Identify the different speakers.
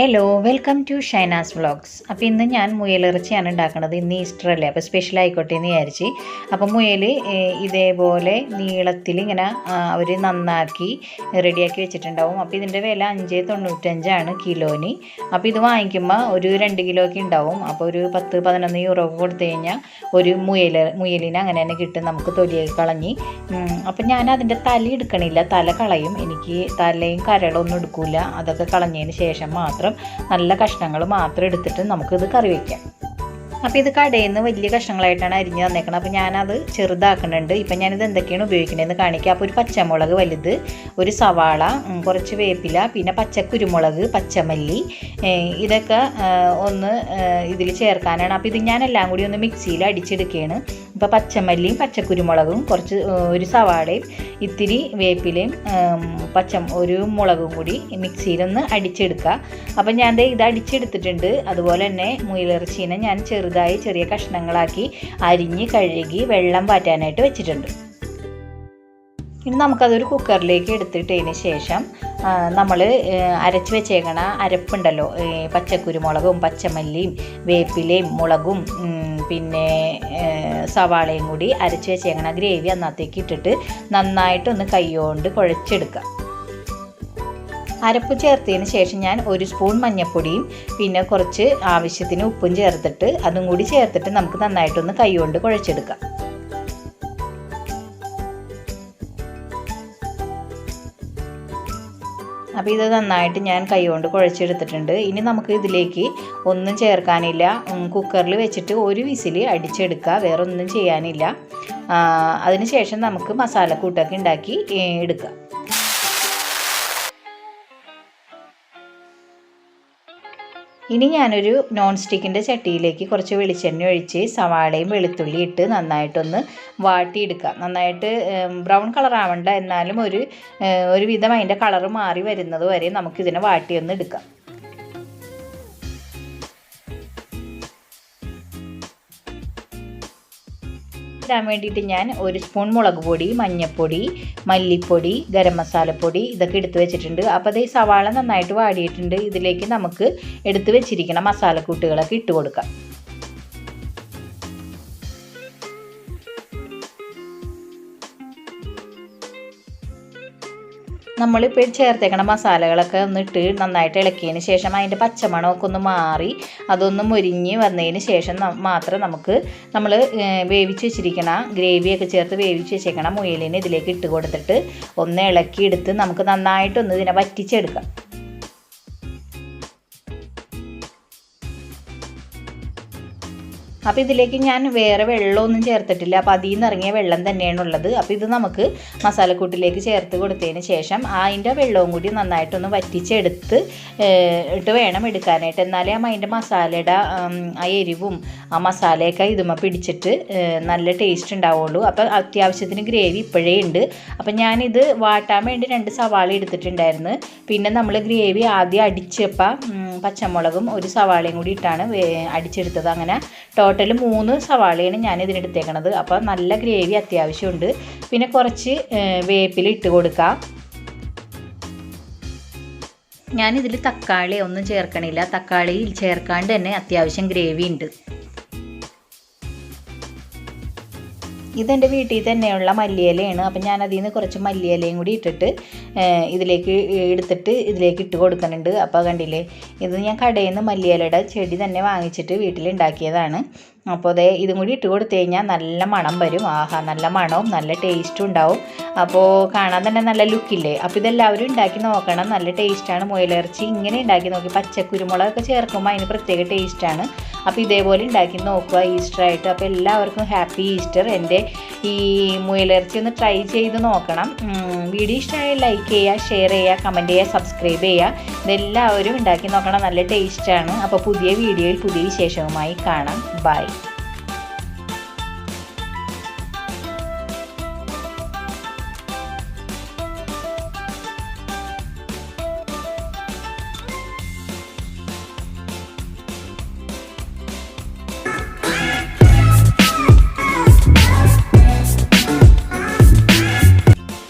Speaker 1: Hello welcome to Shaina's vlogs. അപ്പോൾ ഇന്ന് ഞാൻ മുയലിറച്ചിയാണ് ഉണ്ടാക്കുന്നത്. ഇന്ന് ഈസ്റ്റർ അല്ലേ, അപ്പോൾ സ്പെഷ്യൽ ആയിക്കോട്ടെ എന്ന് വിചാരിച്ച്. അപ്പോൾ മുയൽ ഇതേപോലെ നീളത്തിൽ ഇങ്ങനെ അവർ നന്നാക്കി റെഡിയാക്കി വെച്ചിട്ടുണ്ടാവും. അപ്പോൾ ഇതിൻ്റെ വില 5.95 കിലോന്. അപ്പോൾ ഇത് വാങ്ങിക്കുമ്പോൾ ഒരു 2 കിലോയ്ക്ക് ഉണ്ടാവും. അപ്പോൾ ഒരു 10-11 യൂറോ കൊടുത്തു കഴിഞ്ഞാൽ ഒരു മുയലിന് അങ്ങനെ തന്നെ കിട്ടും. നമുക്ക് തൊലിയൊക്കെ കളഞ്ഞ്. അപ്പോൾ ഞാൻ അതിൻ്റെ തല എടുക്കണില്ല, തല കളയും. എനിക്ക് തലയും കരളൊന്നും എടുക്കില്ല. അതൊക്കെ കളഞ്ഞതിന് ശേഷം മാത്രം നല്ല കഷ്ണങ്ങൾ മാത്രം എടുത്തിട്ട് നമുക്കിത് കറി വയ്ക്കാം. അപ്പോൾ ഇത് കടയിൽ നിന്ന് വലിയ കഷ്ണങ്ങളായിട്ടാണ് അരിഞ്ഞ് തന്നേക്കുന്നത്. അപ്പോൾ ഞാനത് ചെറുതാക്കുന്നുണ്ട്. ഇപ്പം ഞാനിത് എന്തൊക്കെയാണ് ഉപയോഗിക്കുന്നതെന്ന് കാണിക്കാം. അപ്പോൾ ഒരു പച്ചമുളക് വലുത്, ഒരു സവാള, കുറച്ച് വേപ്പില, പിന്നെ പച്ചക്കുരുമുളക്, പച്ചമല്ലി, ഇതൊക്കെ ഒന്ന് ഇതിൽ ചേർക്കാനാണ്. അപ്പോൾ ഇത് ഞാനെല്ലാം കൂടി ഒന്ന് മിക്സിയിൽ അടിച്ചെടുക്കുകയാണ്. ഇപ്പോൾ പച്ചമല്ലിയും പച്ചക്കുരുമുളകും കുറച്ച് ഒരു സവാളയും ഇത്തിരി വേപ്പിലയും ഒരു മുളകും കൂടി മിക്സിയിലൊന്ന് അടിച്ചെടുക്കുക. അപ്പം ഞാൻ ഇത് അടിച്ചെടുത്തിട്ടുണ്ട്. അതുപോലെ തന്നെ മുയലിറച്ചീനെ ഞാൻ ചെറിയ കഷ്ണങ്ങളാക്കി അരിഞ്ഞ് കഴുകി വെള്ളം പാറ്റാനായിട്ട് വെച്ചിട്ടുണ്ട്. ഇനി നമുക്കതൊരു കുക്കറിലേക്ക് എടുത്തിട്ടതിന് ശേഷം നമ്മൾ അരച്ച് വെച്ചേക്കണ അരപ്പുണ്ടല്ലോ, പച്ചക്കുരുമുളകും പച്ചമല്ലിയും വേപ്പിലയും മുളകും പിന്നെ സവാളയും കൂടി അരച്ച് വെച്ചേക്കണ ഗ്രേവി അന്നത്തേക്ക് ഇട്ടിട്ട് നന്നായിട്ടൊന്ന് കൈകൊണ്ട് കുഴച്ചെടുക്കുക. അരപ്പ് ചേർത്തതിന് ശേഷം ഞാൻ 1 സ്പൂൺ മഞ്ഞൾപ്പൊടിയും പിന്നെ കുറച്ച് ആവശ്യത്തിന് ഉപ്പും ചേർത്തിട്ട് അതും കൂടി ചേർത്തിട്ട് നമുക്ക് നന്നായിട്ടൊന്ന് കൈകൊണ്ട് കുഴച്ചെടുക്കാം. അപ്പോൾ ഇത് നന്നായിട്ട് ഞാൻ കൈകൊണ്ട് കുഴച്ചെടുത്തിട്ടുണ്ട്. ഇനി നമുക്ക് ഇതിലേക്ക് ഒന്നും ചേർക്കാനില്ല. കുക്കറിൽ വെച്ചിട്ട് ഒരു വിസിൽ അടിച്ചെടുക്കുക, വേറെ ഒന്നും ചെയ്യാനില്ല. അതിന് ശേഷം നമുക്ക് മസാലക്കൂട്ടൊക്കെ ഉണ്ടാക്കി എടുക്കാം. ഇനി ഞാനൊരു നോൺ സ്റ്റിക്കിൻ്റെ ചട്ടിയിലേക്ക് കുറച്ച് വെളിച്ചെണ്ണ ഒഴിച്ച് സവാളയും വെളുത്തുള്ളി ഇട്ട് നന്നായിട്ടൊന്ന് വാട്ടിയെടുക്കുക. നന്നായിട്ട് ബ്രൗൺ കളർ ആവണ്ട, എന്നാലും ഒരു വിധം അതിൻ്റെ കളറ് മാറി വരുന്നത് വരെ നമുക്കിതിനെ വാട്ടിയൊന്ന് എടുക്കാം. ഇടാൻ വേണ്ടിയിട്ട് ഞാൻ 1 സ്പൂൺ മുളക് പൊടി, മഞ്ഞൾപ്പൊടി, മല്ലിപ്പൊടി, ഗരം മസാലപ്പൊടി ഇതൊക്കെ എടുത്ത് വെച്ചിട്ടുണ്ട്. അപ്പോൾ ഈ സവാള നന്നായിട്ട് വാടിയിട്ടുണ്ട്. ഇതിലേക്ക് നമുക്ക് എടുത്ത് വെച്ചിരിക്കുന്ന മസാലക്കൂട്ടുകളൊക്കെ ഇട്ട് കൊടുക്കാം. നമ്മളിപ്പോൾ ചേർത്തേക്കണ മസാലകളൊക്കെ ഒന്നിട്ട് നന്നായിട്ട് ഇളക്കിയതിന് ശേഷം അതിൻ്റെ പച്ചമണമൊക്കെ ഒന്ന് മാറി അതൊന്ന് മുരിഞ്ഞ് വന്നതിന് ശേഷം മാത്രം നമ്മൾ വേവിച്ച് വെച്ചിരിക്കണ ഗ്രേവിയൊക്കെ ചേർത്ത് വേവിച്ച് വെച്ചേക്കണ മുയലിനെ ഇതിലേക്ക് ഇട്ട് കൊടുത്തിട്ട് ഒന്ന് ഇളക്കിയെടുത്ത് നമുക്ക് നന്നായിട്ടൊന്ന് ഇതിനെ വറ്റിച്ചെടുക്കാം. അപ്പോൾ ഇതിലേക്ക് ഞാൻ വേറെ വെള്ളമൊന്നും ചേർത്തിട്ടില്ല. അപ്പോൾ അതിൽ നിന്ന് ഇറങ്ങിയ വെള്ളം തന്നെയാണുള്ളത്. അപ്പോൾ ഇത് നമുക്ക് മസാലക്കൂട്ടിലേക്ക് ചേർത്ത് കൊടുത്തതിന് ശേഷം അതിൻ്റെ വെള്ളവും കൂടി നന്നായിട്ടൊന്ന് വറ്റിച്ചെടുത്ത് വേണം എടുക്കാനായിട്ട്. എന്നാലേ അതിൻ്റെ മസാലയുടെ ആ എരിവും ആ മസാലയൊക്കെ ഇതുമ്മ പിടിച്ചിട്ട് നല്ല ടേസ്റ്റ് ഉണ്ടാവുള്ളൂ. അപ്പോൾ അത്യാവശ്യത്തിന് ഗ്രേവി ഇപ്പോഴേ ഉണ്ട്. അപ്പോൾ ഞാനിത് വാട്ടാൻ വേണ്ടി 2 സവാള എടുത്തിട്ടുണ്ടായിരുന്നു. പിന്നെ നമ്മൾ ഗ്രേവി ആദ്യം അടിച്ചപ്പോൾ പച്ചമുളകും ഒരു സവാളയും കൂടി ഇട്ടാണ് അടിച്ചെടുത്തത്. അങ്ങനെ ടോട്ടൽ 3 സവാളയാണ് ഞാൻ ഇതിനെടുത്തേക്കണത്. അപ്പോൾ നല്ല ഗ്രേവി അത്യാവശ്യമുണ്ട്. പിന്നെ കുറച്ച് വേപ്പില ഇട്ട് കൊടുക്കാം. ഞാനിതിൽ തക്കാളി ഒന്നും ചേർക്കണില്ല. തക്കാളി ചേർക്കാണ്ട് തന്നെ അത്യാവശ്യം ഗ്രേവി ഉണ്ട്. ഇതെൻ്റെ വീട്ടിൽ തന്നെയുള്ള മല്ലിയിലയാണ്. അപ്പം ഞാൻ അതിൽ നിന്ന് കുറച്ച് മല്ലിയിലയും കൂടി ഇട്ടിട്ട് ഇതിലേക്ക് ഇട്ട് കൊടുക്കുന്നുണ്ട്. അപ്പോൾ കണ്ടില്ലേ, ഇത് ഞാൻ കടയിൽ നിന്ന് മല്ലിയിലയുടെ ചെടി തന്നെ വാങ്ങിച്ചിട്ട് വീട്ടിലുണ്ടാക്കിയതാണ്. അപ്പോൾ ഇതും കൂടി ഇട്ട് കൊടുത്തു കഴിഞ്ഞാൽ നല്ല മണം വരും. ആഹാ, നല്ല മണവും നല്ല ടേസ്റ്റും ഉണ്ടാവും. അപ്പോൾ കാണാൻ തന്നെ നല്ല ലുക്കില്ലേ. അപ്പോൾ ഇതെല്ലാവരും ഉണ്ടാക്കി നോക്കണം, നല്ല ടേസ്റ്റാണ്. മുയലിറച്ചി ഇങ്ങനെ ഉണ്ടാക്കി നോക്കി പച്ചക്കുരുമുളകൊക്കെ ചേർക്കുമ്പോൾ അതിന് പ്രത്യേക ടേസ്റ്റാണ്. അപ്പോൾ ഇതേപോലെ ഉണ്ടാക്കി നോക്കുക ഈസ്റ്റർ ആയിട്ട്. അപ്പോൾ എല്ലാവർക്കും ഹാപ്പി ഈസ്റ്റർ. എൻ്റെ ഈ മുയലിറച്ചി ഒന്ന് ട്രൈ ചെയ്ത് നോക്കണം. വീഡിയോ ഇഷ്ടമായി ലൈക്ക് ചെയ്യുക, ഷെയർ ചെയ്യുക, കമൻറ്റ് ചെയ്യുക, സബ്സ്ക്രൈബ് ചെയ്യുക. ഇതെല്ലാവരും ഉണ്ടാക്കി നോക്കണം, നല്ല ടേസ്റ്റാണ്. അപ്പോൾ പുതിയ വീഡിയോയിൽ പുതിയ വിശേഷവുമായി കാണാം. ബൈ.